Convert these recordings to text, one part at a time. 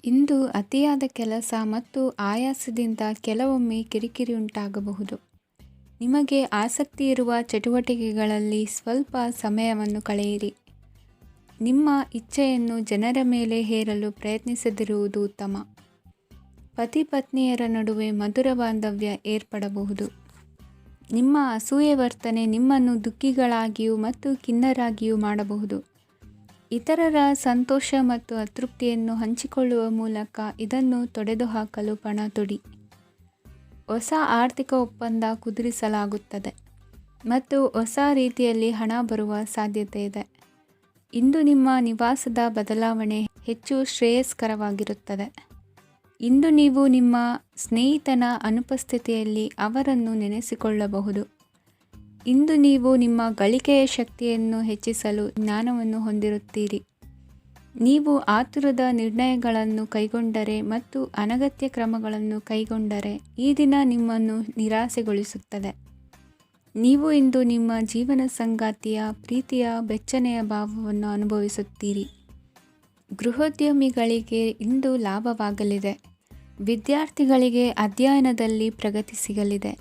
ಇಂದು ಅತಿಯಾದ ಕೆಲಸ ಮತ್ತು ಆಯಾಸದಿಂದ ಕೆಲವೊಮ್ಮೆ ಕಿರಿಕಿರಿ ಉಂಟಾಗಬಹುದು. ನಿಮಗೆ ಆಸಕ್ತಿ ಇರುವ ಚಟುವಟಿಕೆಗಳಲ್ಲಿ ಸ್ವಲ್ಪ ಸಮಯವನ್ನು ಕಳೆಯಿರಿ. ನಿಮ್ಮ ಇಚ್ಛೆಯನ್ನು ಜನರ ಮೇಲೆ ಹೇರಲು ಪ್ರಯತ್ನಿಸದಿರುವುದು ಉತ್ತಮ. ಪತಿ ಪತ್ನಿಯರ ನಡುವೆ ಮಧುರ ಬಾಂಧವ್ಯ ಏರ್ಪಡಬಹುದು. ನಿಮ್ಮ ಅಸೂಯೆ ವರ್ತನೆ ನಿಮ್ಮನ್ನು ದುಃಖಿಗಳಾಗಿಯೂ ಮತ್ತು ಖಿನ್ನರಾಗಿಯೂ ಮಾಡಬಹುದು. ಇತರರ ಸಂತೋಷ ಮತ್ತು ಅತೃಪ್ತಿಯನ್ನು ಹಂಚಿಕೊಳ್ಳುವ ಮೂಲಕ ಇದನ್ನು ತೊಡೆದುಹಾಕಲು ಪಣ ತೊಡಿ. ಹೊಸ ಆರ್ಥಿಕ ಒಪ್ಪಂದ ಕುದುರಿಸಲಾಗುತ್ತದೆ ಮತ್ತು ಹೊಸ ರೀತಿಯಲ್ಲಿ ಹಣ ಬರುವ ಸಾಧ್ಯತೆ ಇದೆ. ಇಂದು ನಿಮ್ಮ ನಿವಾಸದ ಬದಲಾವಣೆ ಹೆಚ್ಚು ಶ್ರೇಯಸ್ಕರವಾಗಿರುತ್ತದೆ. ಇಂದು ನೀವು ನಿಮ್ಮ ಸ್ನೇಹಿತನ ಅನುಪಸ್ಥಿತಿಯಲ್ಲಿ ಅವರನ್ನು ನೆನೆಸಿಕೊಳ್ಳಬಹುದು. ಇಂದು ನೀವು ನಿಮ್ಮ ಗಳಿಕೆಯ ಶಕ್ತಿಯನ್ನು ಹೆಚ್ಚಿಸಲು ಜ್ಞಾನವನ್ನು ಹೊಂದಿರುತ್ತೀರಿ. ನೀವು ಆತುರದ ನಿರ್ಣಯಗಳನ್ನು ಕೈಗೊಂಡರೆ ಮತ್ತು ಅನಗತ್ಯ ಕ್ರಮಗಳನ್ನು ಕೈಗೊಂಡರೆ ಈ ದಿನ ನಿಮ್ಮನ್ನು ನಿರಾಸೆಗೊಳಿಸುತ್ತದೆ. ನೀವು ಇಂದು ನಿಮ್ಮ ಜೀವನ ಸಂಗಾತಿಯ ಪ್ರೀತಿಯ ಬೆಚ್ಚನೆಯ ಭಾವವನ್ನು ಅನುಭವಿಸುತ್ತೀರಿ. ಗೃಹೋದ್ಯಮಿಗಳಿಗೆ ಇಂದು ಲಾಭವಾಗಲಿದೆ. ವಿದ್ಯಾರ್ಥಿಗಳಿಗೆ ಅಧ್ಯಯನದಲ್ಲಿ ಪ್ರಗತಿ ಸಿಗಲಿದೆ.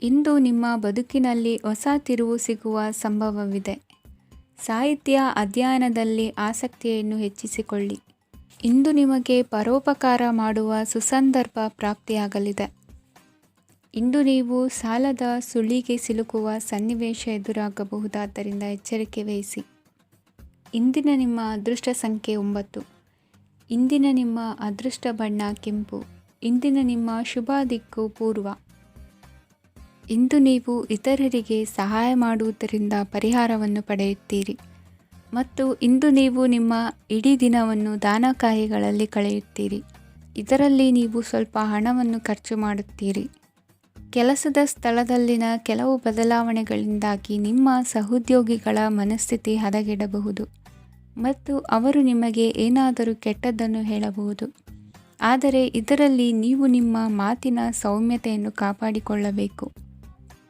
ಇಂದು ನಿಮ್ಮ ಬದುಕಿನಲ್ಲಿ ಹೊಸ ತಿರುವು ಸಿಗುವ ಸಂಭವವಿದೆ. ಸಾಹಿತ್ಯ ಅಧ್ಯಯನದಲ್ಲಿ ಆಸಕ್ತಿಯನ್ನು ಹೆಚ್ಚಿಸಿಕೊಳ್ಳಿ. ಇಂದು ನಿಮಗೆ ಪರೋಪಕಾರ ಮಾಡುವ ಸುಸಂದರ್ಭ ಪ್ರಾಪ್ತಿಯಾಗಲಿದೆ. ಇಂದು ನೀವು ಸಾಲದ ಸುಳಿಗೆ ಸಿಲುಕುವ ಸನ್ನಿವೇಶ ಎದುರಾಗಬಹುದಾದ್ದರಿಂದ ಎಚ್ಚರಿಕೆ ವಹಿಸಿ. ಇಂದಿನ ನಿಮ್ಮ ಅದೃಷ್ಟ ಸಂಖ್ಯೆ 9. ಇಂದಿನ ನಿಮ್ಮ ಅದೃಷ್ಟ ಬಣ್ಣ ಕೆಂಪು. ಇಂದಿನ ನಿಮ್ಮ ಶುಭ ದಿಕ್ಕು ಪೂರ್ವ. ಇಂದು ನೀವು ಇತರರಿಗೆ ಸಹಾಯ ಮಾಡುವುದರಿಂದ ಪರಿಹಾರವನ್ನು ಪಡೆಯುತ್ತೀರಿ ಮತ್ತು ಇಂದು ನೀವು ನಿಮ್ಮ ಇಡೀ ದಿನವನ್ನು ದಾನ ಕಾರ್ಯಗಳಲ್ಲಿ ಕಳೆಯುತ್ತೀರಿ. ಇದರಲ್ಲಿ ನೀವು ಸ್ವಲ್ಪ ಹಣವನ್ನು ಖರ್ಚು ಮಾಡುತ್ತೀರಿ. ಕೆಲಸದ ಸ್ಥಳದಲ್ಲಿನ ಕೆಲವು ಬದಲಾವಣೆಗಳಿಂದಾಗಿ ನಿಮ್ಮ ಸಹೋದ್ಯೋಗಿಗಳ ಮನಸ್ಥಿತಿ ಹದಗೆಡಬಹುದು ಮತ್ತು ಅವರು ನಿಮಗೆ ಏನಾದರೂ ಕೆಟ್ಟದ್ದನ್ನು ಹೇಳಬಹುದು. ಆದರೆ ಇದರಲ್ಲಿ ನೀವು ನಿಮ್ಮ ಮಾತಿನ ಸೌಮ್ಯತೆಯನ್ನು ಕಾಪಾಡಿಕೊಳ್ಳಬೇಕು.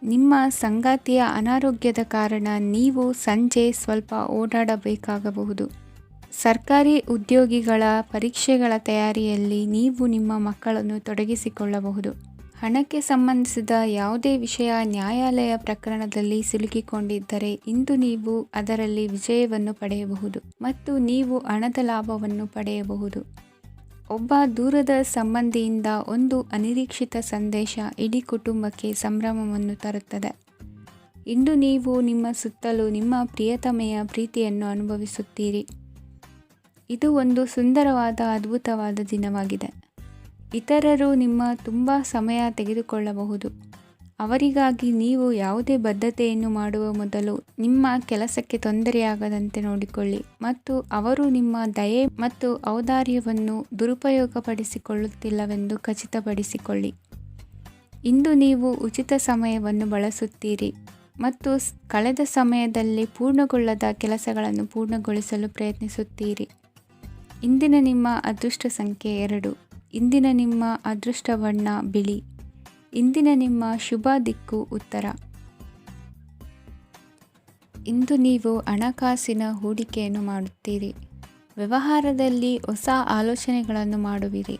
ನಿಮ್ಮ ಸಂಗಾತಿಯ ಅನಾರೋಗ್ಯದ ಕಾರಣ ನೀವು ಸಂಜೆ ಸ್ವಲ್ಪ ಓಡಾಡಬೇಕಾಗಬಹುದು. ಸರ್ಕಾರಿ ಉದ್ಯೋಗಿಗಳ ಪರೀಕ್ಷೆಗಳ ತಯಾರಿಯಲ್ಲಿ ನೀವು ನಿಮ್ಮ ಮಕ್ಕಳನ್ನು ತೊಡಗಿಸಿಕೊಳ್ಳಬಹುದು. ಹಣಕ್ಕೆ ಸಂಬಂಧಿಸಿದ ಯಾವುದೇ ವಿಷಯ ನ್ಯಾಯಾಲಯ ಪ್ರಕರಣದಲ್ಲಿ ಸಿಲುಕಿಕೊಂಡಿದ್ದರೆ ಇಂದು ನೀವು ಅದರಲ್ಲಿ ವಿಜಯವನ್ನು ಪಡೆಯಬಹುದು ಮತ್ತು ನೀವು ಹಣದ ಲಾಭವನ್ನು ಪಡೆಯಬಹುದು. ಒಬ್ಬ ದೂರದ ಸಂಬಂಧಿಯಿಂದ ಒಂದು ಅನಿರೀಕ್ಷಿತ ಸಂದೇಶ ಇಡೀ ಕುಟುಂಬಕ್ಕೆ ಸಂಭ್ರಮವನ್ನು ತರುತ್ತದೆ. ಇಂದು ನೀವು ನಿಮ್ಮ ಸುತ್ತಲೂ ನಿಮ್ಮ ಪ್ರಿಯತಮೆಯ ಪ್ರೀತಿಯನ್ನು ಅನುಭವಿಸುತ್ತೀರಿ. ಇದು ಒಂದು ಸುಂದರವಾದ ಅದ್ಭುತವಾದ ದಿನವಾಗಿದೆ. ಇತರರು ನಿಮ್ಮ ತುಂಬ ಸಮಯ ತೆಗೆದುಕೊಳ್ಳಬಹುದು. ಅವರಿಗಾಗಿ ನೀವು ಯಾವುದೇ ಬದ್ಧತೆಯನ್ನು ಮಾಡುವ ಮೊದಲು ನಿಮ್ಮ ಕೆಲಸಕ್ಕೆ ತೊಂದರೆಯಾಗದಂತೆ ನೋಡಿಕೊಳ್ಳಿ ಮತ್ತು ಅವರು ನಿಮ್ಮ ದಯೆ ಮತ್ತು ಔದಾರ್ಯವನ್ನು ದುರುಪಯೋಗಪಡಿಸಿಕೊಳ್ಳುತ್ತಿಲ್ಲವೆಂದು ಖಚಿತಪಡಿಸಿಕೊಳ್ಳಿ. ಇಂದು ನೀವು ಉಚಿತ ಸಮಯವನ್ನು ಬಳಸುತ್ತೀರಿ ಮತ್ತು ಕಳೆದ ಸಮಯದಲ್ಲಿ ಪೂರ್ಣಗೊಳ್ಳದ ಕೆಲಸಗಳನ್ನು ಪೂರ್ಣಗೊಳಿಸಲು ಪ್ರಯತ್ನಿಸುತ್ತೀರಿ. ಇಂದಿನ ನಿಮ್ಮ ಅದೃಷ್ಟ ಸಂಖ್ಯೆ 2. ಇಂದಿನ ನಿಮ್ಮ ಅದೃಷ್ಟ ಬಣ್ಣ ಬಿಳಿ. ಇಂದಿನ ನಿಮ್ಮ ಶುಭ ದಿಕ್ಕು ಉತ್ತರ. ಇಂದು ನೀವು ಹಣಕಾಸಿನ ಹೂಡಿಕೆಯನ್ನು ಮಾಡುತ್ತೀರಿ. ವ್ಯವಹಾರದಲ್ಲಿ ಹೊಸ ಆಲೋಚನೆಗಳನ್ನು ಮಾಡುವಿರಿ.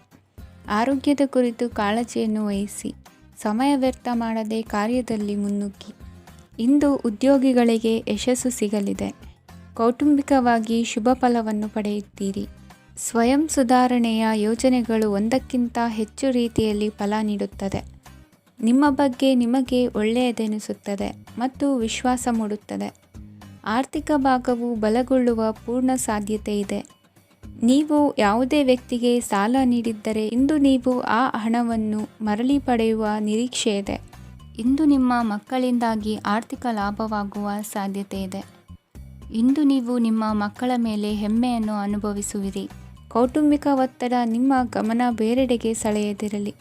ಆರೋಗ್ಯದ ಕುರಿತು ಕಾಳಜಿಯನ್ನು ವಹಿಸಿ. ಸಮಯ ವ್ಯರ್ಥ ಮಾಡದೆ ಕಾರ್ಯದಲ್ಲಿ ಮುನ್ನುಗ್ಗಿ. ಇಂದು ಉದ್ಯೋಗಿಗಳಿಗೆ ಯಶಸ್ಸು ಸಿಗಲಿದೆ. ಕೌಟುಂಬಿಕವಾಗಿ ಶುಭ ಫಲವನ್ನು ಪಡೆಯುತ್ತೀರಿ. ಸ್ವಯಂ ಸುಧಾರಣೆಯ ಯೋಜನೆಗಳು ಒಂದಕ್ಕಿಂತ ಹೆಚ್ಚು ರೀತಿಯಲ್ಲಿ ಫಲ ನೀಡುತ್ತದೆ. ನಿಮ್ಮ ಬಗ್ಗೆ ನಿಮಗೆ ಒಳ್ಳೆಯದೆನಿಸುತ್ತದೆ ಮತ್ತು ವಿಶ್ವಾಸ ಮೂಡುತ್ತದೆ. ಆರ್ಥಿಕ ಭಾಗವು ಬಲಗೊಳ್ಳುವ ಪೂರ್ಣ ಸಾಧ್ಯತೆ ಇದೆ. ನೀವು ಯಾವುದೇ ವ್ಯಕ್ತಿಗೆ ಸಾಲ ನೀಡಿದ್ದರೆ ಇಂದು ನೀವು ಆ ಹಣವನ್ನು ಮರಳಿ ಪಡೆಯುವ ನಿರೀಕ್ಷೆ ಇದೆ. ಇಂದು ನಿಮ್ಮ ಮಕ್ಕಳಿಂದಾಗಿ ಆರ್ಥಿಕ ಲಾಭವಾಗುವ ಸಾಧ್ಯತೆ ಇದೆ. ಇಂದು ನೀವು ನಿಮ್ಮ ಮಕ್ಕಳ ಮೇಲೆ ಹೆಮ್ಮೆಯನ್ನು ಅನುಭವಿಸುವಿರಿ. ಕೌಟುಂಬಿಕ ಒತ್ತಡ ನಿಮ್ಮ ಗಮನ ಬೇರೆಡೆಗೆ ಸೆಳೆಯದಿರಲಿ.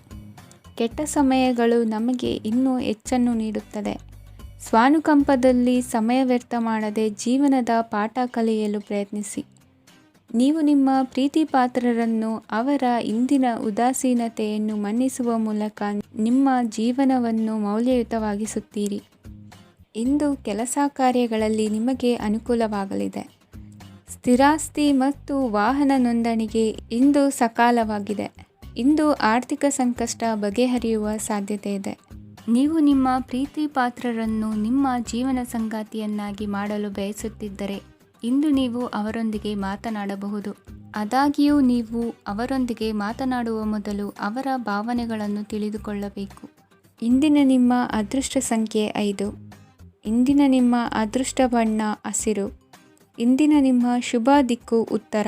ಕೆಟ್ಟ ಸಮಯಗಳು ನಮಗೆ ಇನ್ನೂ ಹೆಚ್ಚನ್ನು ನೀಡುತ್ತದೆ. ಸ್ವಾನುಕಂಪದಲ್ಲಿ ಸಮಯ ವ್ಯರ್ಥ ಮಾಡದೆ ಜೀವನದ ಪಾಠ ಕಲಿಯಲು ಪ್ರಯತ್ನಿಸಿ. ನೀವು ನಿಮ್ಮ ಪ್ರೀತಿ ಪಾತ್ರರನ್ನು ಅವರ ಇಂದಿನ ಉದಾಸೀನತೆಯನ್ನು ಮನ್ನಿಸುವ ಮೂಲಕ ನಿಮ್ಮ ಜೀವನವನ್ನು ಮೌಲ್ಯಯುತವಾಗಿಸುತ್ತೀರಿ. ಇಂದು ಕೆಲಸ ಕಾರ್ಯಗಳಲ್ಲಿ ನಿಮಗೆ ಅನುಕೂಲವಾಗಲಿದೆ. ಸ್ಥಿರಾಸ್ತಿ ಮತ್ತು ವಾಹನ ನೋಂದಣಿಗೆ ಇಂದು ಸಕಾಲವಾಗಿದೆ. ಇಂದು ಆರ್ಥಿಕ ಸಂಕಷ್ಟ ಬಗೆಹರಿಯುವ ಸಾಧ್ಯತೆ ಇದೆ. ನೀವು ನಿಮ್ಮ ಪ್ರೀತಿ ಪಾತ್ರರನ್ನು ನಿಮ್ಮ ಜೀವನ ಸಂಗಾತಿಯನ್ನಾಗಿ ಮಾಡಲು ಬಯಸುತ್ತಿದ್ದರೆ ಇಂದು ನೀವು ಅವರೊಂದಿಗೆ ಮಾತನಾಡಬಹುದು. ಆದಾಗ್ಯೂ ನೀವು ಅವರೊಂದಿಗೆ ಮಾತನಾಡುವ ಮೊದಲು ಅವರ ಭಾವನೆಗಳನ್ನು ತಿಳಿದುಕೊಳ್ಳಬೇಕು. ಇಂದಿನ ನಿಮ್ಮ ಅದೃಷ್ಟ ಸಂಖ್ಯೆ 5. ಇಂದಿನ ನಿಮ್ಮ ಅದೃಷ್ಟ ಬಣ್ಣ ಹಸಿರು. ಇಂದಿನ ನಿಮ್ಮ ಶುಭ ದಿಕ್ಕು ಉತ್ತರ.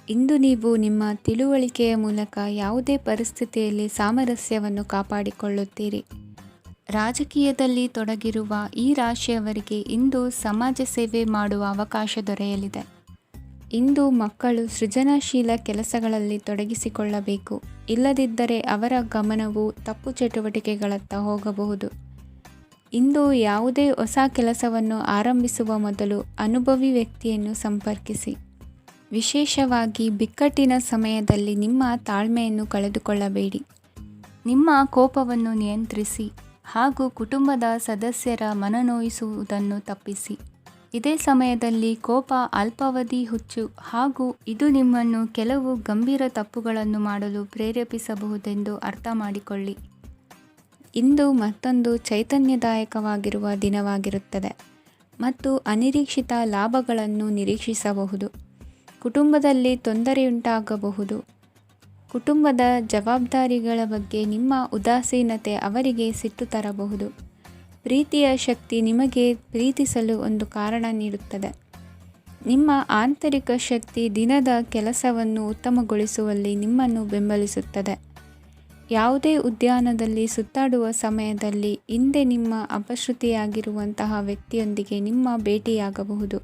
ಇಂದು ನೀವು ನಿಮ್ಮ ತಿಳುವಳಿಕೆಯ ಮೂಲಕ ಯಾವುದೇ ಪರಿಸ್ಥಿತಿಯಲ್ಲಿ ಸಾಮರಸ್ಯವನ್ನು ಕಾಪಾಡಿಕೊಳ್ಳುತ್ತೀರಿ. ರಾಜಕೀಯದಲ್ಲಿ ತೊಡಗಿರುವ ಈ ರಾಶಿಯವರಿಗೆ ಇಂದು ಸಮಾಜ ಸೇವೆ ಮಾಡುವ ಅವಕಾಶ ದೊರೆಯಲಿದೆ. ಇಂದು ಮಕ್ಕಳು ಸೃಜನಶೀಲ ಕೆಲಸಗಳಲ್ಲಿ ತೊಡಗಿಸಿಕೊಳ್ಳಬೇಕು. ಇಲ್ಲದಿದ್ದರೆ ಅವರ ಗಮನವು ತಪ್ಪು ಚಟುವಟಿಕೆಗಳತ್ತ ಹೋಗಬಹುದು. ಇಂದು ಯಾವುದೇ ಹೊಸ ಕೆಲಸವನ್ನು ಆರಂಭಿಸುವ ಮೊದಲು ಅನುಭವಿ ವ್ಯಕ್ತಿಯನ್ನು ಸಂಪರ್ಕಿಸಿ. ವಿಶೇಷವಾಗಿ ಬಿಕ್ಕಟ್ಟಿನ ಸಮಯದಲ್ಲಿ ನಿಮ್ಮ ತಾಳ್ಮೆಯನ್ನು ಕಳೆದುಕೊಳ್ಳಬೇಡಿ. ನಿಮ್ಮ ಕೋಪವನ್ನು ನಿಯಂತ್ರಿಸಿ ಹಾಗೂ ಕುಟುಂಬದ ಸದಸ್ಯರ ಮನನೋಯಿಸುವುದನ್ನು ತಪ್ಪಿಸಿ. ಇದೇ ಸಮಯದಲ್ಲಿ ಕೋಪ ಅಲ್ಪಾವಧಿ ಹುಚ್ಚು ಹಾಗೂ ಇದು ನಿಮ್ಮನ್ನು ಕೆಲವು ಗಂಭೀರ ತಪ್ಪುಗಳನ್ನು ಮಾಡಲು ಪ್ರೇರೇಪಿಸಬಹುದೆಂದು ಅರ್ಥ ಮಾಡಿಕೊಳ್ಳಿ. ಇಂದು ಮತ್ತೊಂದು ಚೈತನ್ಯದಾಯಕವಾಗಿರುವ ದಿನವಾಗಿರುತ್ತದೆ ಮತ್ತು ಅನಿರೀಕ್ಷಿತ ಲಾಭಗಳನ್ನು ನಿರೀಕ್ಷಿಸಬಹುದು. ಕುಟುಂಬದಲ್ಲಿ ತೊಂದರೆಯುಂಟಾಗಬಹುದು. ಕುಟುಂಬದ ಜವಾಬ್ದಾರಿಗಳ ಬಗ್ಗೆ ನಿಮ್ಮ ಉದಾಸೀನತೆ ಅವರಿಗೆ ಸಿಟ್ಟು ತರಬಹುದು. ಪ್ರೀತಿಯ ಶಕ್ತಿ ನಿಮಗೆ ಪ್ರೀತಿಸಲು ಒಂದು ಕಾರಣ ನೀಡುತ್ತದೆ. ನಿಮ್ಮ ಆಂತರಿಕ ಶಕ್ತಿ ದಿನದ ಕೆಲಸವನ್ನು ಉತ್ತಮಗೊಳಿಸುವಲ್ಲಿ ನಿಮ್ಮನ್ನು ಬೆಂಬಲಿಸುತ್ತದೆ. ಯಾವುದೇ ಉದ್ಯಾನದಲ್ಲಿ ಸುತ್ತಾಡುವ ಸಮಯದಲ್ಲಿ ಹಿಂದೆ ನಿಮ್ಮ ಅಪಶ್ರುತಿಯಾಗಿರುವಂತಹ ವ್ಯಕ್ತಿಯೊಂದಿಗೆ ನಿಮ್ಮ ಭೇಟಿಯಾಗಬಹುದು.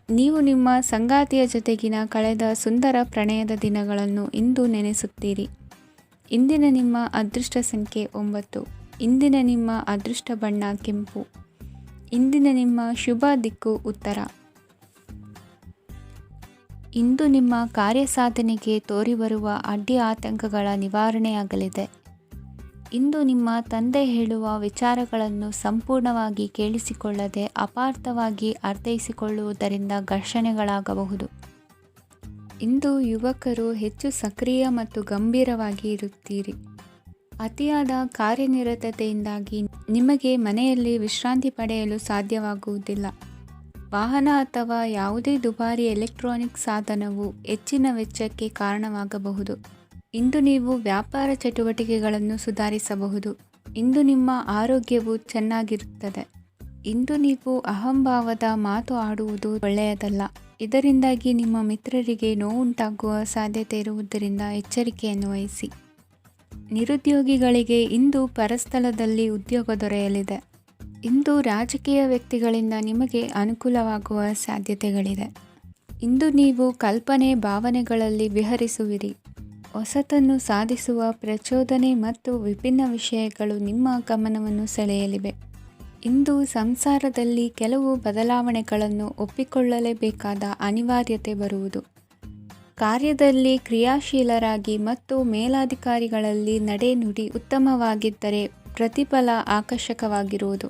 ನೀವು ನಿಮ್ಮ ಸಂಗಾತಿಯ ಜೊತೆಗಿನ ಕಳೆದ ಸುಂದರ ಪ್ರಣಯದ ದಿನಗಳನ್ನು ಇಂದು ನೆನೆಸುತ್ತೀರಿ. ಇಂದಿನ ನಿಮ್ಮ ಅದೃಷ್ಟ ಸಂಖ್ಯೆ 9. ಇಂದಿನ ನಿಮ್ಮ ಅದೃಷ್ಟ ಬಣ್ಣ ಕೆಂಪು. ಇಂದಿನ ನಿಮ್ಮ ಶುಭ ದಿಕ್ಕು ಉತ್ತರ. ಇಂದು ನಿಮ್ಮ ಕಾರ್ಯಸಾಧನೆಗೆ ತೋರಿಬರುವ ಅಡ್ಡಿ ಆತಂಕಗಳ ನಿವಾರಣೆಯಾಗಲಿದೆ. ಇಂದು ನಿಮ್ಮ ತಂದೆ ಹೇಳುವ ವಿಚಾರಗಳನ್ನು ಸಂಪೂರ್ಣವಾಗಿ ಕೇಳಿಸಿಕೊಳ್ಳದೆ ಅಪಾರ್ಥವಾಗಿ ಅರ್ಥೈಸಿಕೊಳ್ಳುವುದರಿಂದ ಘರ್ಷಣೆಗಳಾಗಬಹುದು. ಇಂದು ಯುವಕರು ಹೆಚ್ಚು ಸಕ್ರಿಯ ಮತ್ತು ಗಂಭೀರವಾಗಿ ಇರುತ್ತೀರಿ. ಅತಿಯಾದ ಕಾರ್ಯನಿರತತೆಯಿಂದಾಗಿ ನಿಮಗೆ ಮನೆಯಲ್ಲಿ ವಿಶ್ರಾಂತಿ ಪಡೆಯಲು ಸಾಧ್ಯವಾಗುವುದಿಲ್ಲ. ವಾಹನ ಅಥವಾ ಯಾವುದೇ ದುಬಾರಿ ಎಲೆಕ್ಟ್ರಾನಿಕ್ ಸಾಧನವು ಹೆಚ್ಚಿನ ವೆಚ್ಚಕ್ಕೆ ಕಾರಣವಾಗಬಹುದು. ಇಂದು ನೀವು ವ್ಯಾಪಾರ ಚಟುವಟಿಕೆಗಳನ್ನು ಸುಧಾರಿಸಬಹುದು. ಇಂದು ನಿಮ್ಮ ಆರೋಗ್ಯವು ಚೆನ್ನಾಗಿರುತ್ತದೆ. ಇಂದು ನೀವು ಅಹಂಭಾವದ ಮಾತು ಆಡುವುದು ಒಳ್ಳೆಯದಲ್ಲ. ಇದರಿಂದಾಗಿ ನಿಮ್ಮ ಮಿತ್ರರಿಗೆ ನೋವುಂಟಾಗುವ ಸಾಧ್ಯತೆ ಇರುವುದರಿಂದ ಎಚ್ಚರಿಕೆಯನ್ನು ವಹಿಸಿ. ನಿರುದ್ಯೋಗಿಗಳಿಗೆ ಇಂದು ಪರಸ್ಥಳದಲ್ಲಿ ಉದ್ಯೋಗ ದೊರೆಯಲಿದೆ. ಇಂದು ರಾಜಕೀಯ ವ್ಯಕ್ತಿಗಳಿಂದ ನಿಮಗೆ ಅನುಕೂಲವಾಗುವ ಸಾಧ್ಯತೆಗಳಿದೆ. ಇಂದು ನೀವು ಕಲ್ಪನೆ ಭಾವನೆಗಳಲ್ಲಿ ವಿಹರಿಸುವಿರಿ. ಹೊಸತನ್ನು ಸಾಧಿಸುವ ಪ್ರಚೋದನೆ ಮತ್ತು ವಿಭಿನ್ನ ವಿಷಯಗಳು ನಿಮ್ಮ ಗಮನವನ್ನು ಸೆಳೆಯಲಿವೆ. ಇಂದು ಸಂಸಾರದಲ್ಲಿ ಕೆಲವು ಬದಲಾವಣೆಗಳನ್ನು ಒಪ್ಪಿಕೊಳ್ಳಲೇಬೇಕಾದ ಅನಿವಾರ್ಯತೆ ಬರುವುದು. ಕಾರ್ಯದಲ್ಲಿ ಕ್ರಿಯಾಶೀಲರಾಗಿ ಮತ್ತು ಮೇಲಾಧಿಕಾರಿಗಳಲ್ಲಿ ನಡೆನುಡಿ ಉತ್ತಮವಾಗಿದ್ದರೆ ಪ್ರತಿಫಲ ಆಕರ್ಷಕವಾಗಿರುವುದು.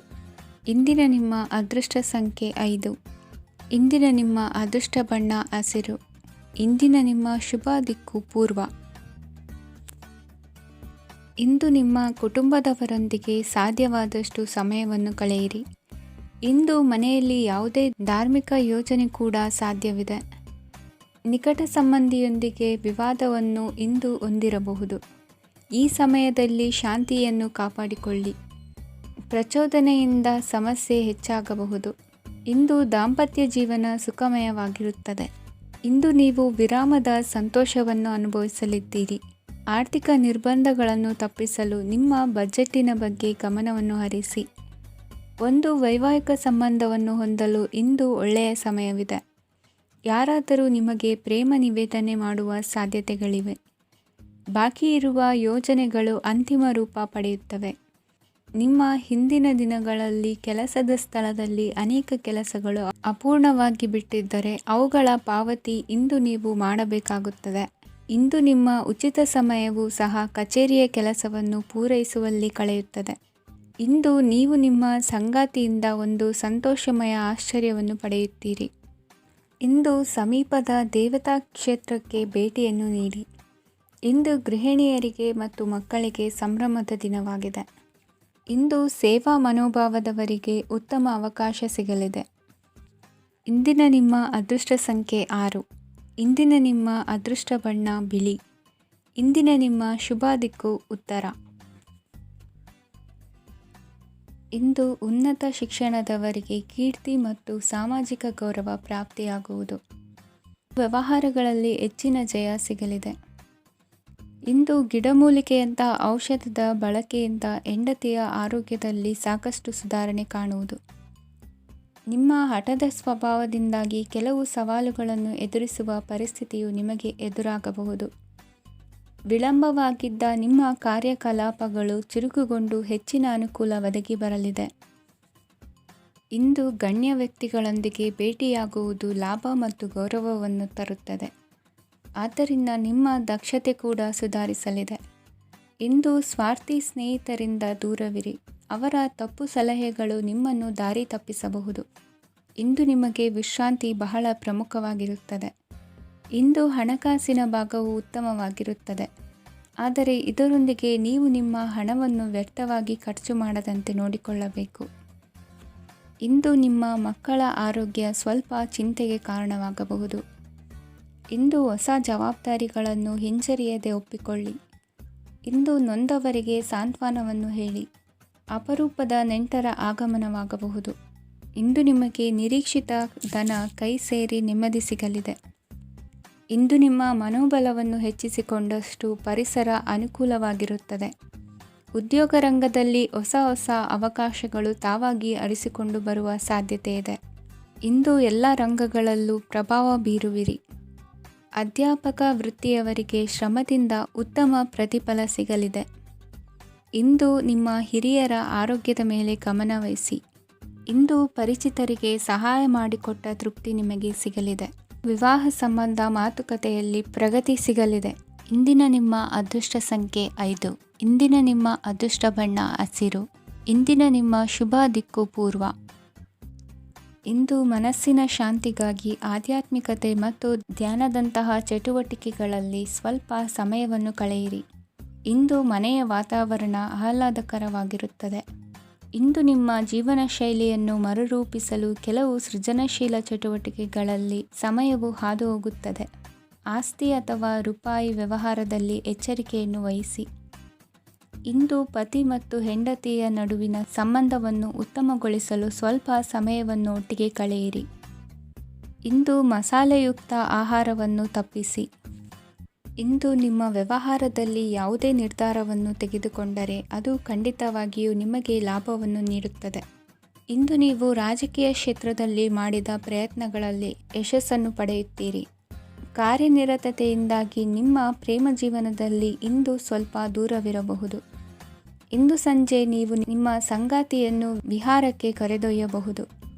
ಇಂದಿನ ನಿಮ್ಮ ಅದೃಷ್ಟ ಸಂಖ್ಯೆ 5. ಇಂದಿನ ನಿಮ್ಮ ಅದೃಷ್ಟ ಬಣ್ಣ ಹಸಿರು. ಇಂದಿನ ನಿಮ್ಮ ಶುಭ ದಿಕ್ಕು ಪೂರ್ವ. ಇಂದು ನಿಮ್ಮ ಕುಟುಂಬದವರೊಂದಿಗೆ ಸಾಧ್ಯವಾದಷ್ಟು ಸಮಯವನ್ನು ಕಳೆಯಿರಿ. ಇಂದು ಮನೆಯಲ್ಲಿ ಯಾವುದೇ ಧಾರ್ಮಿಕ ಯೋಜನೆ ಕೂಡ ಸಾಧ್ಯವಿದೆ. ನಿಕಟ ಸಂಬಂಧಿಯೊಂದಿಗೆ ವಿವಾದವನ್ನು ಇಂದು ಹೊಂದಿರಬಹುದು. ಈ ಸಮಯದಲ್ಲಿ ಶಾಂತಿಯನ್ನು ಕಾಪಾಡಿಕೊಳ್ಳಿ. ಪ್ರಚೋದನೆಯಿಂದ ಸಮಸ್ಯೆ ಹೆಚ್ಚಾಗಬಹುದು. ಇಂದು ದಾಂಪತ್ಯ ಜೀವನ ಸುಖಮಯವಾಗಿರುತ್ತದೆ. ಇಂದು ನೀವು ವಿರಾಮದ ಸಂತೋಷವನ್ನು ಅನುಭವಿಸಲಿದ್ದೀರಿ. ಆರ್ಥಿಕ ನಿರ್ಬಂಧಗಳನ್ನು ತಪ್ಪಿಸಲು ನಿಮ್ಮ ಬಜೆಟ್ಟಿನ ಬಗ್ಗೆ ಗಮನವನ್ನು ಹರಿಸಿ. ಒಂದು ವೈವಾಹಿಕ ಸಂಬಂಧವನ್ನು ಹೊಂದಲು ಇಂದು ಒಳ್ಳೆಯ ಸಮಯವಿದೆ. ಯಾರಾದರೂ ನಿಮಗೆ ಪ್ರೇಮ ನಿವೇದನೆ ಮಾಡುವ ಸಾಧ್ಯತೆಗಳಿವೆ. ಬಾಕಿ ಇರುವ ಯೋಜನೆಗಳು ಅಂತಿಮ ರೂಪ ಪಡೆಯುತ್ತವೆ. ನಿಮ್ಮ ಹಿಂದಿನ ದಿನಗಳಲ್ಲಿ ಕೆಲಸದ ಸ್ಥಳದಲ್ಲಿ ಅನೇಕ ಕೆಲಸಗಳು ಅಪೂರ್ಣವಾಗಿ ಬಿಟ್ಟಿದ್ದರೆ ಅವುಗಳ ಪಾವತಿ ಇಂದು ನೀವು ಮಾಡಬೇಕಾಗುತ್ತದೆ. ಇಂದು ನಿಮ್ಮ ಉಚಿತ ಸಮಯವು ಸಹ ಕಚೇರಿಯ ಕೆಲಸವನ್ನು ಪೂರೈಸುವಲ್ಲಿ ಕಳೆಯುತ್ತದೆ. ಇಂದು ನೀವು ನಿಮ್ಮ ಸಂಗಾತಿಯಿಂದ ಒಂದು ಸಂತೋಷಮಯ ಆಶ್ಚರ್ಯವನ್ನು ಪಡೆಯುತ್ತೀರಿ. ಇಂದು ಸಮೀಪದ ದೇವತಾ ಕ್ಷೇತ್ರಕ್ಕೆ ಭೇಟಿಯನ್ನು ನೀಡಿ. ಇಂದು ಗೃಹಿಣಿಯರಿಗೆ ಮತ್ತು ಮಕ್ಕಳಿಗೆ ಸಂಭ್ರಮದ ದಿನವಾಗಿದೆ. ಇಂದು ಸೇವಾ ಮನೋಭಾವದವರಿಗೆ ಉತ್ತಮ ಅವಕಾಶ ಸಿಗಲಿದೆ. ಇಂದಿನ ನಿಮ್ಮ ಅದೃಷ್ಟ ಸಂಖ್ಯೆ 6. ಇಂದಿನ ನಿಮ್ಮ ಅದೃಷ್ಟ ಬಣ್ಣ ಬಿಳಿ. ಇಂದಿನ ನಿಮ್ಮ ಶುಭ ದಿಕ್ಕು ಉತ್ತರ. ಇಂದು ಉನ್ನತ ಶಿಕ್ಷಣದವರಿಗೆ ಕೀರ್ತಿ ಮತ್ತು ಸಾಮಾಜಿಕ ಗೌರವ ಪ್ರಾಪ್ತಿಯಾಗುವುದು. ವ್ಯವಹಾರಗಳಲ್ಲಿ ಹೆಚ್ಚಿನ ಜಯ ಸಿಗಲಿದೆ. ಇಂದು ಗಿಡಮೂಲಿಕೆಯಂಥ ಔಷಧದ ಬಳಕೆಯಿಂದ ಹೆಂಡತಿಯ ಆರೋಗ್ಯದಲ್ಲಿ ಸಾಕಷ್ಟು ಸುಧಾರಣೆ ಕಾಣುವುದು. ನಿಮ್ಮ ಹಠದ ಸ್ವಭಾವದಿಂದಾಗಿ ಕೆಲವು ಸವಾಲುಗಳನ್ನು ಎದುರಿಸುವ ಪರಿಸ್ಥಿತಿಯು ನಿಮಗೆ ಎದುರಾಗಬಹುದು. ವಿಳಂಬವಾಗಿದ್ದ ನಿಮ್ಮ ಕಾರ್ಯಕಲಾಪಗಳು ಚುರುಕುಗೊಂಡು ಹೆಚ್ಚಿನ ಅನುಕೂಲ ಒದಗಿ ಬರಲಿದೆ. ಇಂದು ಗಣ್ಯ ವ್ಯಕ್ತಿಗಳೊಂದಿಗೆ ಭೇಟಿಯಾಗುವುದು ಲಾಭ ಮತ್ತು ಗೌರವವನ್ನು ತರುತ್ತದೆ. ಆದ್ದರಿಂದ ನಿಮ್ಮ ದಕ್ಷತೆ ಕೂಡ ಸುಧಾರಿಸಲಿದೆ. ಇಂದು ಸ್ವಾರ್ಥಿ ಸ್ನೇಹಿತರಿಂದ ದೂರವಿರಿ. ಅವರ ತಪ್ಪು ಸಲಹೆಗಳು ನಿಮ್ಮನ್ನು ದಾರಿ ತಪ್ಪಿಸಬಹುದು. ಇಂದು ನಿಮಗೆ ವಿಶ್ರಾಂತಿ ಬಹಳ ಪ್ರಮುಖವಾಗಿರುತ್ತದೆ. ಇಂದು ಹಣಕಾಸಿನ ಭಾಗವು ಉತ್ತಮವಾಗಿರುತ್ತದೆ. ಆದರೆ ಇದರೊಂದಿಗೆ ನೀವು ನಿಮ್ಮ ಹಣವನ್ನು ವ್ಯರ್ಥವಾಗಿ ಖರ್ಚು ಮಾಡದಂತೆ ನೋಡಿಕೊಳ್ಳಬೇಕು. ಇಂದು ನಿಮ್ಮ ಮಕ್ಕಳ ಆರೋಗ್ಯ ಸ್ವಲ್ಪ ಚಿಂತೆಗೆ ಕಾರಣವಾಗಬಹುದು. ಇಂದು ಹೊಸ ಜವಾಬ್ದಾರಿಗಳನ್ನು ಹಿಂಜರಿಯದೆ ಒಪ್ಪಿಕೊಳ್ಳಿ. ಇಂದು ನೊಂದವರಿಗೆ ಸಾಂತ್ವನವನ್ನು ಹೇಳಿ. ಅಪರೂಪದ ನೆಂಟರ ಆಗಮನವಾಗಬಹುದು. ಇಂದು ನಿಮಗೆ ನಿರೀಕ್ಷಿತ ಧನ ಕೈ ಸೇರಿ ನೆಮ್ಮದಿ ಸಿಗಲಿದೆ. ಇಂದು ನಿಮ್ಮ ಮನೋಬಲವನ್ನು ಹೆಚ್ಚಿಸಿಕೊಂಡಷ್ಟು ಪರಿಸರ ಅನುಕೂಲವಾಗಿರುತ್ತದೆ. ಉದ್ಯೋಗ ರಂಗದಲ್ಲಿ ಹೊಸ ಹೊಸ ಅವಕಾಶಗಳು ತಾವಾಗಿ ಅರಿಸಿಕೊಂಡು ಬರುವ ಸಾಧ್ಯತೆ ಇದೆ. ಇಂದು ಎಲ್ಲ ರಂಗಗಳಲ್ಲೂ ಪ್ರಭಾವ ಬೀರುವಿರಿ. ಅಧ್ಯಾಪಕ ವೃತ್ತಿಯವರಿಗೆ ಶ್ರಮದಿಂದ ಉತ್ತಮ ಪ್ರತಿಫಲ ಸಿಗಲಿದೆ. ಇಂದು ನಿಮ್ಮ ಹಿರಿಯರ ಆರೋಗ್ಯದ ಮೇಲೆ ಗಮನ ವಹಿಸಿ. ಇಂದು ಪರಿಚಿತರಿಗೆ ಸಹಾಯ ಮಾಡಿಕೊಟ್ಟ ತೃಪ್ತಿ ನಿಮಗೆ ಸಿಗಲಿದೆ. ವಿವಾಹ ಸಂಬಂಧ ಮಾತುಕತೆಯಲ್ಲಿ ಪ್ರಗತಿ ಸಿಗಲಿದೆ. ಇಂದಿನ ನಿಮ್ಮ ಅದೃಷ್ಟ ಸಂಖ್ಯೆ 5. ಇಂದಿನ ನಿಮ್ಮ ಅದೃಷ್ಟ ಬಣ್ಣ ಹಸಿರು. ಇಂದಿನ ನಿಮ್ಮ ಶುಭ ದಿಕ್ಕು ಪೂರ್ವ. ಇಂದು ಮನಸ್ಸಿನ ಶಾಂತಿಗಾಗಿ ಆಧ್ಯಾತ್ಮಿಕತೆ ಮತ್ತು ಧ್ಯಾನದಂತಹ ಚಟುವಟಿಕೆಗಳಲ್ಲಿ ಸ್ವಲ್ಪ ಸಮಯವನ್ನು ಕಳೆಯಿರಿ. ಇಂದು ಮನೆಯ ವಾತಾವರಣ ಆಹ್ಲಾದಕರವಾಗಿರುತ್ತದೆ. ಇಂದು ನಿಮ್ಮ ಜೀವನ ಶೈಲಿಯನ್ನು ಮರುರೂಪಿಸಲು ಕೆಲವು ಸೃಜನಶೀಲ ಚಟುವಟಿಕೆಗಳಲ್ಲಿ ಸಮಯವು ಹಾದುಹೋಗುತ್ತದೆ. ಆಸ್ತಿ ಅಥವಾ ರೂಪಾಯಿ ವ್ಯವಹಾರದಲ್ಲಿ ಎಚ್ಚರಿಕೆಯನ್ನು ವಹಿಸಿ. ಇಂದು ಪತಿ ಮತ್ತು ಹೆಂಡತಿಯ ನಡುವಿನ ಸಂಬಂಧವನ್ನು ಉತ್ತಮಗೊಳಿಸಲು ಸ್ವಲ್ಪ ಸಮಯವನ್ನು ಒಟ್ಟಿಗೆ ಕಳೆಯಿರಿ. ಇಂದು ಮಸಾಲೆಯುಕ್ತ ಆಹಾರವನ್ನು ತಪ್ಪಿಸಿ. ಇಂದು ನಿಮ್ಮ ವ್ಯವಹಾರದಲ್ಲಿ ಯಾವುದೇ ನಿರ್ಧಾರವನ್ನು ತೆಗೆದುಕೊಂಡರೆ ಅದು ಖಂಡಿತವಾಗಿಯೂ ನಿಮಗೆ ಲಾಭವನ್ನು ನೀಡುತ್ತದೆ. ಇಂದು ನೀವು ರಾಜಕೀಯ ಕ್ಷೇತ್ರದಲ್ಲಿ ಮಾಡಿದ ಪ್ರಯತ್ನಗಳಲ್ಲಿ ಯಶಸ್ಸನ್ನು ಪಡೆಯುತ್ತೀರಿ. ಕಾರ್ಯನಿರತತೆಯಿಂದಾಗಿ ನಿಮ್ಮ ಪ್ರೇಮ ಜೀವನದಲ್ಲಿ ಇಂದು ಸ್ವಲ್ಪ ದೂರವಿರಬಹುದು. ಇಂದು ಸಂಜೆ ನೀವು ನಿಮ್ಮ ಸಂಗಾತಿಯನ್ನು ವಿಹಾರಕ್ಕೆ ಕರೆದೊಯ್ಯಬಹುದು.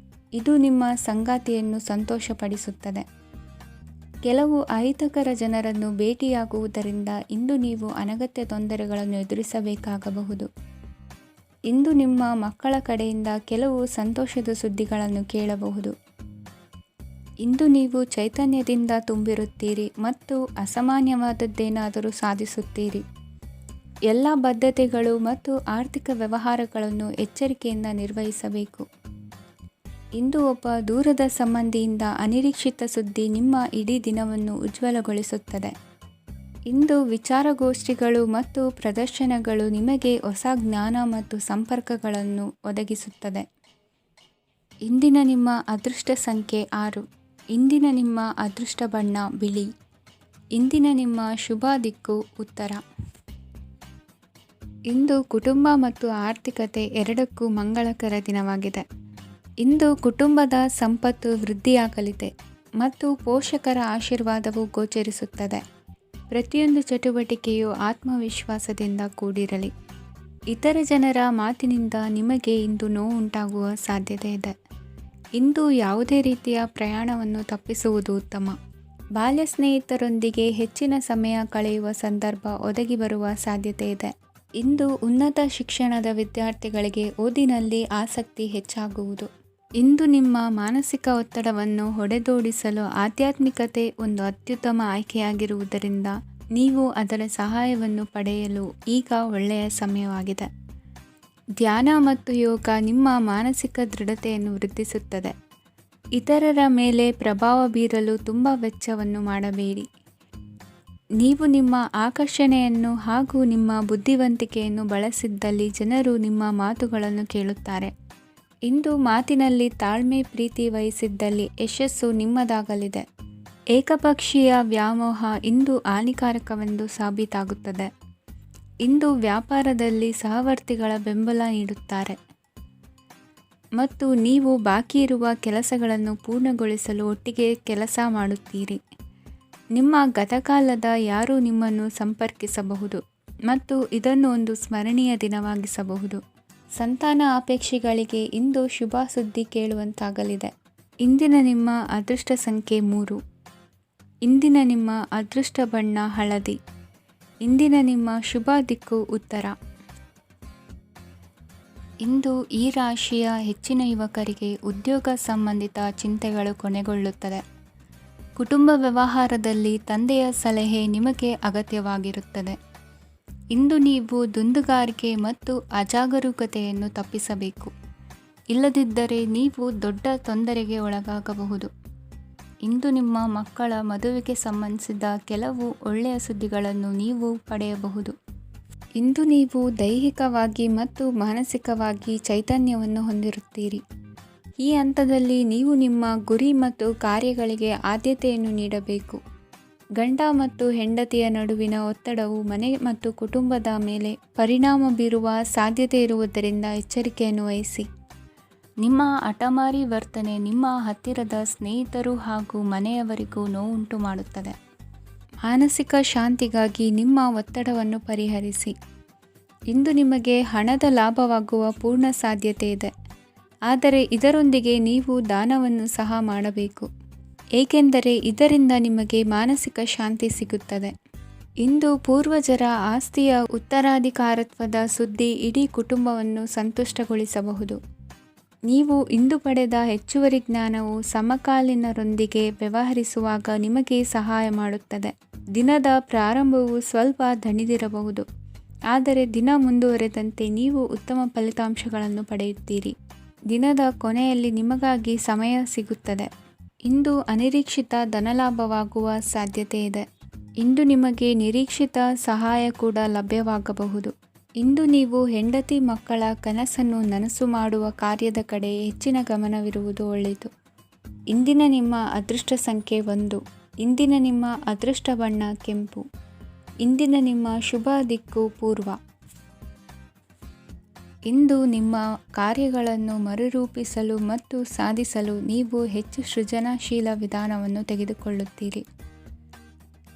ಇದು ನಿಮ್ಮ ಸಂಗಾತಿಯನ್ನು ಸಂತೋಷಪಡಿಸುತ್ತದೆ. ಕೆಲವು ಅಹಿತಕರ ಜನರನ್ನು ಭೇಟಿಯಾಗುವುದರಿಂದ ಇಂದು ನೀವು ಅನಗತ್ಯ ತೊಂದರೆಗಳನ್ನು ಎದುರಿಸಬೇಕಾಗಬಹುದು. ಇಂದು ನಿಮ್ಮ ಮಕ್ಕಳ ಕಡೆಯಿಂದ ಕೆಲವು ಸಂತೋಷದ ಸುದ್ದಿಗಳನ್ನು ಕೇಳಬಹುದು. ಇಂದು ನೀವು ಚೈತನ್ಯದಿಂದ ತುಂಬಿರುತ್ತೀರಿ ಮತ್ತು ಅಸಾಮಾನ್ಯವಾದದ್ದೇನಾದರೂ ಸಾಧಿಸುತ್ತೀರಿ. ಎಲ್ಲ ಬದ್ಧತೆಗಳು ಮತ್ತು ಆರ್ಥಿಕ ವ್ಯವಹಾರಗಳನ್ನು ಎಚ್ಚರಿಕೆಯಿಂದ ನಿರ್ವಹಿಸಬೇಕು. ಇಂದು ಒಬ್ಬ ದೂರದ ಸಂಬಂಧಿಯಿಂದ ಅನಿರೀಕ್ಷಿತ ಸುದ್ದಿ ನಿಮ್ಮ ಇಡೀ ದಿನವನ್ನು ಉಜ್ವಲಗೊಳಿಸುತ್ತದೆ. ಇಂದು ವಿಚಾರಗೋಷ್ಠಿಗಳು ಮತ್ತು ಪ್ರದರ್ಶನಗಳು ನಿಮಗೆ ಹೊಸ ಜ್ಞಾನ ಮತ್ತು ಸಂಪರ್ಕಗಳನ್ನು ಒದಗಿಸುತ್ತದೆ. ಇಂದಿನ ನಿಮ್ಮ ಅದೃಷ್ಟ ಸಂಖ್ಯೆ 6. ಇಂದಿನ ನಿಮ್ಮ ಅದೃಷ್ಟ ಬಣ್ಣ ಬಿಳಿ. ಇಂದಿನ ನಿಮ್ಮ ಶುಭ ದಿಕ್ಕು ಉತ್ತರ. ಇಂದು ಕುಟುಂಬ ಮತ್ತು ಆರ್ಥಿಕತೆ ಎರಡಕ್ಕೂ ಮಂಗಳಕರ ದಿನವಾಗಿದೆ. ಇಂದು ಕುಟುಂಬದ ಸಂಪತ್ತು ವೃದ್ಧಿಯಾಗಲಿದೆ ಮತ್ತು ಪೋಷಕರ ಆಶೀರ್ವಾದವು ಗೋಚರಿಸುತ್ತದೆ. ಪ್ರತಿಯೊಂದು ಚಟುವಟಿಕೆಯು ಆತ್ಮವಿಶ್ವಾಸದಿಂದ ಕೂಡಿರಲಿ. ಇತರ ಜನರ ಮಾತಿನಿಂದ ನಿಮಗೆ ಇಂದು ನೋವುಂಟಾಗುವ ಸಾಧ್ಯತೆ ಇದೆ. ಇಂದು ಯಾವುದೇ ರೀತಿಯ ಪ್ರಯಾಣವನ್ನು ತಪ್ಪಿಸುವುದು ಉತ್ತಮ. ಬಾಲ್ಯ ಸ್ನೇಹಿತರೊಂದಿಗೆ ಹೆಚ್ಚಿನ ಸಮಯ ಕಳೆಯುವ ಸಂದರ್ಭ ಒದಗಿ ಬರುವ ಸಾಧ್ಯತೆ ಇದೆ. ಇಂದು ಉನ್ನತ ಶಿಕ್ಷಣದ ವಿದ್ಯಾರ್ಥಿಗಳಿಗೆ ಓದಿನಲ್ಲಿ ಆಸಕ್ತಿ ಹೆಚ್ಚಾಗುವುದು. ಇಂದು ನಿಮ್ಮ ಮಾನಸಿಕ ಒತ್ತಡವನ್ನು ಹೊಡೆದೋಡಿಸಲು ಆಧ್ಯಾತ್ಮಿಕತೆ ಒಂದು ಅತ್ಯುತ್ತಮ ಆಯ್ಕೆಯಾಗಿರುವುದರಿಂದ ನೀವು ಅದರ ಸಹಾಯವನ್ನು ಪಡೆಯಲು ಈಗ ಒಳ್ಳೆಯ ಸಮಯವಾಗಿದೆ. ಧ್ಯಾನ ಮತ್ತು ಯೋಗ ನಿಮ್ಮ ಮಾನಸಿಕ ದೃಢತೆಯನ್ನು ವೃದ್ಧಿಸುತ್ತದೆ. ಇತರರ ಮೇಲೆ ಪ್ರಭಾವ ಬೀರಲು ತುಂಬ ವೆಚ್ಚವನ್ನು ಮಾಡಬೇಡಿ. ನೀವು ನಿಮ್ಮ ಆಕರ್ಷಣೆಯನ್ನು ಹಾಗೂ ನಿಮ್ಮ ಬುದ್ಧಿವಂತಿಕೆಯನ್ನು ಬಳಸಿದ್ದಲ್ಲಿ ಜನರು ನಿಮ್ಮ ಮಾತುಗಳನ್ನು ಕೇಳುತ್ತಾರೆ. ಇಂದು ಮಾತಿನಲ್ಲಿ ತಾಳ್ಮೆ ಪ್ರೀತಿ ವಹಿಸಿದ್ದಲ್ಲಿ ಯಶಸ್ಸು ನಿಮ್ಮದಾಗಲಿದೆ. ಏಕಪಕ್ಷೀಯ ವ್ಯಾಮೋಹ ಇಂದು ಹಾನಿಕಾರಕವೆಂದು ಸಾಬೀತಾಗುತ್ತದೆ. ಇಂದು ವ್ಯಾಪಾರದಲ್ಲಿ ಸಹವರ್ತಿಗಳ ಬೆಂಬಲ ನೀಡುತ್ತಾರೆ ಮತ್ತು ನೀವು ಬಾಕಿ ಇರುವ ಕೆಲಸಗಳನ್ನು ಪೂರ್ಣಗೊಳಿಸಲು ಒಟ್ಟಿಗೆ ಕೆಲಸ ಮಾಡುತ್ತೀರಿ. ನಿಮ್ಮ ಗತಕಾಲದ ಯಾರೂ ನಿಮ್ಮನ್ನು ಸಂಪರ್ಕಿಸಬಹುದು ಮತ್ತು ಇದನ್ನು ಒಂದು ಸ್ಮರಣೀಯ ದಿನವಾಗಿಸಬಹುದು. ಸಂತಾನ ಅಪೇಕ್ಷೆಗಳಿಗೆ ಇಂದು ಶುಭ ಸುದ್ದಿ ಕೇಳುವಂತಾಗಲಿದೆ. ಇಂದಿನ ನಿಮ್ಮ ಅದೃಷ್ಟ ಸಂಖ್ಯೆ 3. ಇಂದಿನ ನಿಮ್ಮ ಅದೃಷ್ಟ ಬಣ್ಣ ಹಳದಿ. ಇಂದಿನ ನಿಮ್ಮ ಶುಭ ದಿಕ್ಕು ಉತ್ತರ. ಇಂದು ಈ ರಾಶಿಯ ಹೆಚ್ಚಿನ ಯುವಕರಿಗೆ ಉದ್ಯೋಗ ಸಂಬಂಧಿತ ಚಿಂತೆಗಳು ಕೊನೆಗೊಳ್ಳುತ್ತದೆ. ಕುಟುಂಬ ವ್ಯವಹಾರದಲ್ಲಿ ತಂದೆಯ ಸಲಹೆ ನಿಮಗೆ ಅಗತ್ಯವಾಗಿರುತ್ತದೆ. ಇಂದು ನೀವು ದುಂದುಗಾರಿಕೆ ಮತ್ತು ಅಜಾಗರೂಕತೆಯನ್ನು ತಪ್ಪಿಸಬೇಕು. ಇಲ್ಲದಿದ್ದರೆ ನೀವು ದೊಡ್ಡ ತೊಂದರೆಗೆ ಒಳಗಾಗಬಹುದು. ಇಂದು ನಿಮ್ಮ ಮಕ್ಕಳ ಮದುವೆಗೆ ಸಂಬಂಧಿಸಿದ ಕೆಲವು ಒಳ್ಳೆಯ ಸುದ್ದಿಗಳನ್ನು ನೀವು ಪಡೆಯಬಹುದು. ಇಂದು ನೀವು ದೈಹಿಕವಾಗಿ ಮತ್ತು ಮಾನಸಿಕವಾಗಿ ಚೈತನ್ಯವನ್ನು ಹೊಂದಿರುತ್ತೀರಿ. ಈ ಹಂತದಲ್ಲಿ ನೀವು ನಿಮ್ಮ ಗುರಿ ಮತ್ತು ಕಾರ್ಯಗಳಿಗೆ ಆದ್ಯತೆಯನ್ನು ನೀಡಬೇಕು. ಗಂಡ ಮತ್ತು ಹೆಂಡತಿಯ ನಡುವಿನ ಒತ್ತಡವು ಮನೆ ಮತ್ತು ಕುಟುಂಬದ ಮೇಲೆ ಪರಿಣಾಮ ಬೀರುವ ಸಾಧ್ಯತೆ ಇರುವುದರಿಂದ ಎಚ್ಚರಿಕೆಯನ್ನು ವಹಿಸಿ. ನಿಮ್ಮ ಹಠಮಾರಿ ವರ್ತನೆ ನಿಮ್ಮ ಹತ್ತಿರದ ಸ್ನೇಹಿತರು ಹಾಗೂ ಮನೆಯವರಿಗೂ ನೋವುಂಟು ಮಾಡುತ್ತದೆ. ಮಾನಸಿಕ ಶಾಂತಿಗಾಗಿ ನಿಮ್ಮ ಒತ್ತಡವನ್ನು ಪರಿಹರಿಸಿ. ಇಂದು ನಿಮಗೆ ಹಣದ ಲಾಭವಾಗುವ ಪೂರ್ಣ ಸಾಧ್ಯತೆ ಇದೆ. ಆದರೆ ಇದರೊಂದಿಗೆ ನೀವು ದಾನವನ್ನು ಸಹ ಮಾಡಬೇಕು, ಏಕೆಂದರೆ ಇದರಿಂದ ನಿಮಗೆ ಮಾನಸಿಕ ಶಾಂತಿ ಸಿಗುತ್ತದೆ. ಇಂದು ಪೂರ್ವಜರ ಆಸ್ತಿಯ ಉತ್ತರಾಧಿಕಾರತ್ವದ ಸುದ್ದಿ ಇಡೀ ಕುಟುಂಬವನ್ನು ಸಂತುಷ್ಟಗೊಳಿಸಬಹುದು. ನೀವು ಇಂದು ಪಡೆದ ಹೆಚ್ಚುವರಿ ಜ್ಞಾನವು ಸಮಕಾಲೀನರೊಂದಿಗೆ ವ್ಯವಹರಿಸುವಾಗ ನಿಮಗೆ ಸಹಾಯ ಮಾಡುತ್ತದೆ. ದಿನದ ಪ್ರಾರಂಭವು ಸ್ವಲ್ಪ ದಣಿದಿರಬಹುದು, ಆದರೆ ದಿನ ಮುಂದುವರೆದಂತೆ ನೀವು ಉತ್ತಮ ಫಲಿತಾಂಶಗಳನ್ನು ಪಡೆಯುತ್ತೀರಿ. ದಿನದ ಕೊನೆಯಲ್ಲಿ ನಿಮಗಾಗಿ ಸಮಯ ಸಿಗುತ್ತದೆ. ಇಂದು ಅನಿರೀಕ್ಷಿತ ಧನಲಾಭವಾಗುವ ಸಾಧ್ಯತೆ ಇದೆ. ಇಂದು ನಿಮಗೆ ನಿರೀಕ್ಷಿತ ಸಹಾಯ ಕೂಡ ಲಭ್ಯವಾಗಬಹುದು. ಇಂದು ನೀವು ಹೆಂಡತಿ ಮಕ್ಕಳ ಕನಸನ್ನು ನನಸು ಮಾಡುವ ಕಾರ್ಯದ ಕಡೆ ಹೆಚ್ಚಿನ ಗಮನವಿರುವುದು ಒಳ್ಳೆಯದು. ಇಂದಿನ ನಿಮ್ಮ ಅದೃಷ್ಟ ಸಂಖ್ಯೆ 1. ಇಂದಿನ ನಿಮ್ಮ ಅದೃಷ್ಟ ಬಣ್ಣ ಕೆಂಪು. ಇಂದಿನ ನಿಮ್ಮ ಶುಭ ದಿಕ್ಕು ಪೂರ್ವ. ಇಂದು ನಿಮ್ಮ ಕಾರ್ಯಗಳನ್ನು ಮರುರೂಪಿಸಲು ಮತ್ತು ಸಾಧಿಸಲು ನೀವು ಹೆಚ್ಚು ಸೃಜನಶೀಲ ವಿಧಾನವನ್ನು ತೆಗೆದುಕೊಳ್ಳುತ್ತೀರಿ.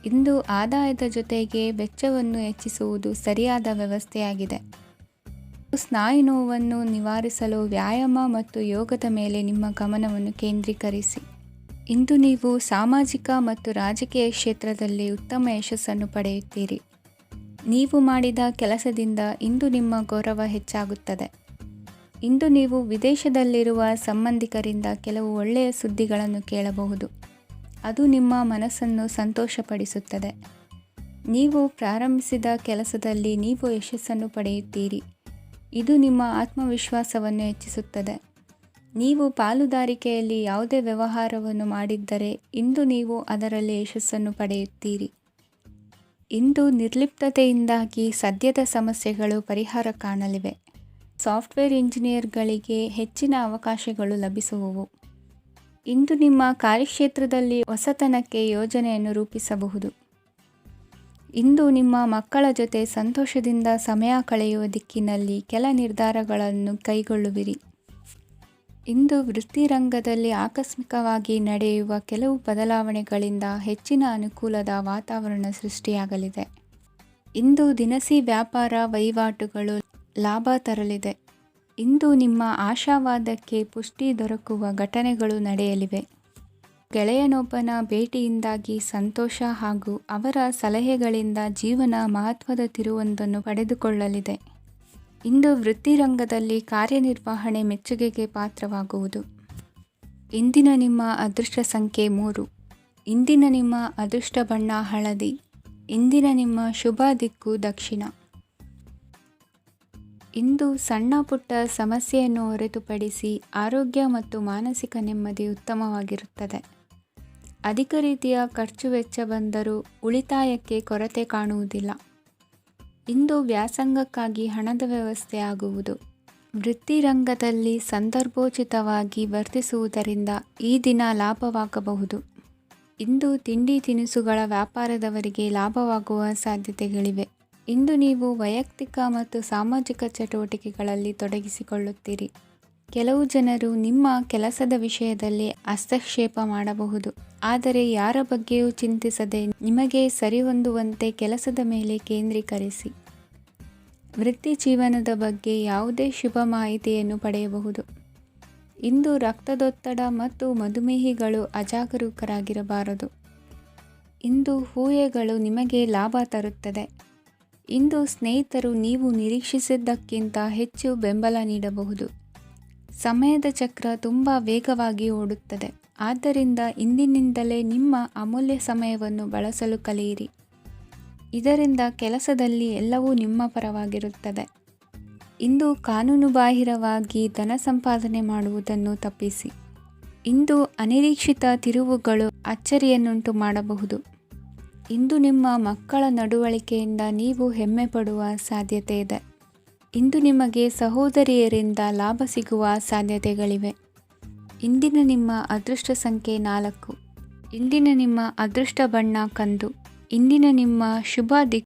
ಇಂದು ಆದಾಯದ ಜೊತೆಗೆ ವೆಚ್ಚವನ್ನು ಹೆಚ್ಚಿಸುವುದು ಸರಿಯಾದ ವ್ಯವಸ್ಥೆಯಾಗಿದೆ. ಸ್ನಾಯು ನೋವನ್ನು ನಿವಾರಿಸಲು ವ್ಯಾಯಾಮ ಮತ್ತು ಯೋಗದ ಮೇಲೆ ನಿಮ್ಮ ಗಮನವನ್ನು ಕೇಂದ್ರೀಕರಿಸಿ. ಇಂದು ನೀವು ಸಾಮಾಜಿಕ ಮತ್ತು ರಾಜಕೀಯ ಕ್ಷೇತ್ರದಲ್ಲಿ ಉತ್ತಮ ಯಶಸ್ಸನ್ನು ಪಡೆಯುತ್ತೀರಿ. ನೀವು ಮಾಡಿದ ಕೆಲಸದಿಂದ ಇಂದು ನಿಮ್ಮ ಗೌರವ ಹೆಚ್ಚಾಗುತ್ತದೆ. ಇಂದು ನೀವು ವಿದೇಶದಲ್ಲಿರುವ ಸಂಬಂಧಿಕರಿಂದ ಕೆಲವು ಒಳ್ಳೆಯ ಸುದ್ದಿಗಳನ್ನು ಕೇಳಬಹುದು. ಅದು ನಿಮ್ಮ ಮನಸ್ಸನ್ನು ಸಂತೋಷಪಡಿಸುತ್ತದೆ. ನೀವು ಪ್ರಾರಂಭಿಸಿದ ಕೆಲಸದಲ್ಲಿ ನೀವು ಯಶಸ್ಸನ್ನು ಪಡೆಯುತ್ತೀರಿ. ಇದು ನಿಮ್ಮ ಆತ್ಮವಿಶ್ವಾಸವನ್ನು ಹೆಚ್ಚಿಸುತ್ತದೆ. ನೀವು ಪಾಲುದಾರಿಕೆಯಲ್ಲಿ ಯಾವುದೇ ವ್ಯವಹಾರವನ್ನು ಮಾಡಿದ್ದರೆ ಇಂದು ನೀವು ಅದರಲ್ಲಿ ಯಶಸ್ಸನ್ನು ಪಡೆಯುತ್ತೀರಿ. ಇಂದು ನಿರ್ಲಿಪ್ತತೆಯಿಂದಾಗಿ ಸದ್ಯದ ಸಮಸ್ಯೆಗಳು ಪರಿಹಾರ ಕಾಣಲಿವೆ. ಸಾಫ್ಟ್ವೇರ್ ಇಂಜಿನಿಯರ್ಗಳಿಗೆ ಹೆಚ್ಚಿನ ಅವಕಾಶಗಳು ಲಭಿಸುವವು. ಇಂದು ನಿಮ್ಮ ಕಾರ್ಯಕ್ಷೇತ್ರದಲ್ಲಿ ಹೊಸತನಕ್ಕೆ ಯೋಜನೆಯನ್ನು ರೂಪಿಸಬಹುದು. ಇಂದು ನಿಮ್ಮ ಮಕ್ಕಳ ಜೊತೆ ಸಂತೋಷದಿಂದ ಸಮಯ ಕಳೆಯುವ ದಿಕ್ಕಿನಲ್ಲಿ ಕೆಲ ನಿರ್ಧಾರಗಳನ್ನು ಕೈಗೊಳ್ಳುವಿರಿ. ಇಂದು ವೃತ್ತಿರಂಗದಲ್ಲಿ ಆಕಸ್ಮಿಕವಾಗಿ ನಡೆಯುವ ಕೆಲವು ಬದಲಾವಣೆಗಳಿಂದ ಹೆಚ್ಚಿನ ಅನುಕೂಲದ ವಾತಾವರಣ ಸೃಷ್ಟಿಯಾಗಲಿದೆ. ಇಂದು ದಿನಸಿ ವ್ಯಾಪಾರ ವಹಿವಾಟುಗಳು ಲಾಭ ತರಲಿದೆ. ಇಂದು ನಿಮ್ಮ ಆಶಾವಾದಕ್ಕೆ ಪುಷ್ಟಿ ದೊರಕುವ ಘಟನೆಗಳು ನಡೆಯಲಿವೆ. ಗೆಳೆಯನೊಬ್ಬನ ಭೇಟಿಯಿಂದಾಗಿ ಸಂತೋಷ ಹಾಗೂ ಅವರ ಸಲಹೆಗಳಿಂದ ಜೀವನ ಮಹತ್ವದ ತಿರುವೊಂದನ್ನು ಪಡೆದುಕೊಳ್ಳಲಿದೆ. ಇಂದು ವೃತ್ತಿರಂಗದಲ್ಲಿ ಕಾರ್ಯನಿರ್ವಹಣೆ ಮೆಚ್ಚುಗೆಗೆ ಪಾತ್ರವಾಗುವುದು. ಇಂದಿನ ನಿಮ್ಮ ಅದೃಷ್ಟ ಸಂಖ್ಯೆ 3. ಇಂದಿನ ನಿಮ್ಮ ಅದೃಷ್ಟ ಬಣ್ಣ ಹಳದಿ. ಇಂದಿನ ನಿಮ್ಮ ಶುಭ ದಿಕ್ಕು ದಕ್ಷಿಣ. ಇಂದು ಸಣ್ಣ ಪುಟ್ಟ ಸಮಸ್ಯೆಯನ್ನು ಹೊರತುಪಡಿಸಿ ಆರೋಗ್ಯ ಮತ್ತು ಮಾನಸಿಕ ನೆಮ್ಮದಿ ಉತ್ತಮವಾಗಿರುತ್ತದೆ. ಅಧಿಕ ರೀತಿಯ ಖರ್ಚು ವೆಚ್ಚ ಬಂದರೂ ಉಳಿತಾಯಕ್ಕೆ ಕೊರತೆ ಕಾಣುವುದಿಲ್ಲ. ಇಂದು ವ್ಯಾಸಂಗಕ್ಕಾಗಿ ಹಣದ ವ್ಯವಸ್ಥೆ ಆಗುವುದು. ವೃತ್ತಿರಂಗದಲ್ಲಿ ಸಂದರ್ಭೋಚಿತವಾಗಿ ವರ್ತಿಸುವುದರಿಂದ ಈ ದಿನ ಲಾಭವಾಗಬಹುದು. ಇಂದು ತಿಂಡಿ ತಿನಿಸುಗಳ ವ್ಯಾಪಾರದವರಿಗೆ ಲಾಭವಾಗುವ ಸಾಧ್ಯತೆಗಳಿವೆ. ಇಂದು ನೀವು ವೈಯಕ್ತಿಕ ಮತ್ತು ಸಾಮಾಜಿಕ ಚಟುವಟಿಕೆಗಳಲ್ಲಿ ತೊಡಗಿಸಿಕೊಳ್ಳುತ್ತೀರಿ. ಕೆಲವು ಜನರು ನಿಮ್ಮ ಕೆಲಸದ ವಿಷಯದಲ್ಲಿ ಹಸ್ತಕ್ಷೇಪ ಮಾಡಬಹುದು, ಆದರೆ ಯಾರ ಬಗ್ಗೆಯೂ ಚಿಂತಿಸದೆ ನಿಮಗೆ ಸರಿಹೊಂದುವಂತೆ ಕೆಲಸದ ಮೇಲೆ ಕೇಂದ್ರೀಕರಿಸಿ. ವೃತ್ತಿ ಜೀವನದ ಬಗ್ಗೆ ಯಾವುದೇ ಶುಭ ಮಾಹಿತಿಯನ್ನು ಪಡೆಯಬಹುದು. ಇಂದು ರಕ್ತದೊತ್ತಡ ಮತ್ತು ಮಧುಮೇಹಿಗಳು ಅಜಾಗರೂಕರಾಗಿರಬಾರದು. ಇಂದು ಊಹೆಗಳು ನಿಮಗೆ ಲಾಭ ತರುತ್ತದೆ. ಇಂದು ಸ್ನೇಹಿತರು ನೀವು ನಿರೀಕ್ಷಿಸಿದ್ದಕ್ಕಿಂತ ಹೆಚ್ಚು ಬೆಂಬಲ ನೀಡಬಹುದು. ಸಮಯದ ಚಕ್ರ ತುಂಬ ವೇಗವಾಗಿ ಓಡುತ್ತದೆ. ಆದ್ದರಿಂದ ಇಂದಿನಿಂದಲೇ ನಿಮ್ಮ ಅಮೂಲ್ಯ ಸಮಯವನ್ನು ಬಳಸಲು ಕಲಿಯಿರಿ. ಇದರಿಂದ ಕೆಲಸದಲ್ಲಿ ಎಲ್ಲವೂ ನಿಮ್ಮ ಪರವಾಗಿರುತ್ತದೆ. ಇಂದು ಕಾನೂನುಬಾಹಿರವಾಗಿ ಧನ ಸಂಪಾದನೆ ಮಾಡುವುದನ್ನು ತಪ್ಪಿಸಿ. ಇಂದು ಅನಿರೀಕ್ಷಿತ ತಿರುವುಗಳು ಅಚ್ಚರಿಯನ್ನುಂಟು ಮಾಡಬಹುದು. ಇಂದು ನಿಮ್ಮ ಮಕ್ಕಳ ನಡವಳಿಕೆಯಿಂದ ನೀವು ಹೆಮ್ಮೆ ಪಡುವ ಸಾಧ್ಯತೆ ಇದೆ. ಇಂದು ನಿಮಗೆ ಸಹೋದರಿಯರಿಂದ ಲಾಭ ಸಿಗುವ ಸಾಧ್ಯತೆಗಳಿವೆ. ಇಂದಿನ ನಿಮ್ಮ ಅದೃಷ್ಟ ಸಂಖ್ಯೆ 4. ಇಂದಿನ ನಿಮ್ಮ ಅದೃಷ್ಟ ಬಣ್ಣ ಕಂದು. ಇಂದಿನ ನಿಮ್ಮ ಶುಭ ದಿಕ್ಕು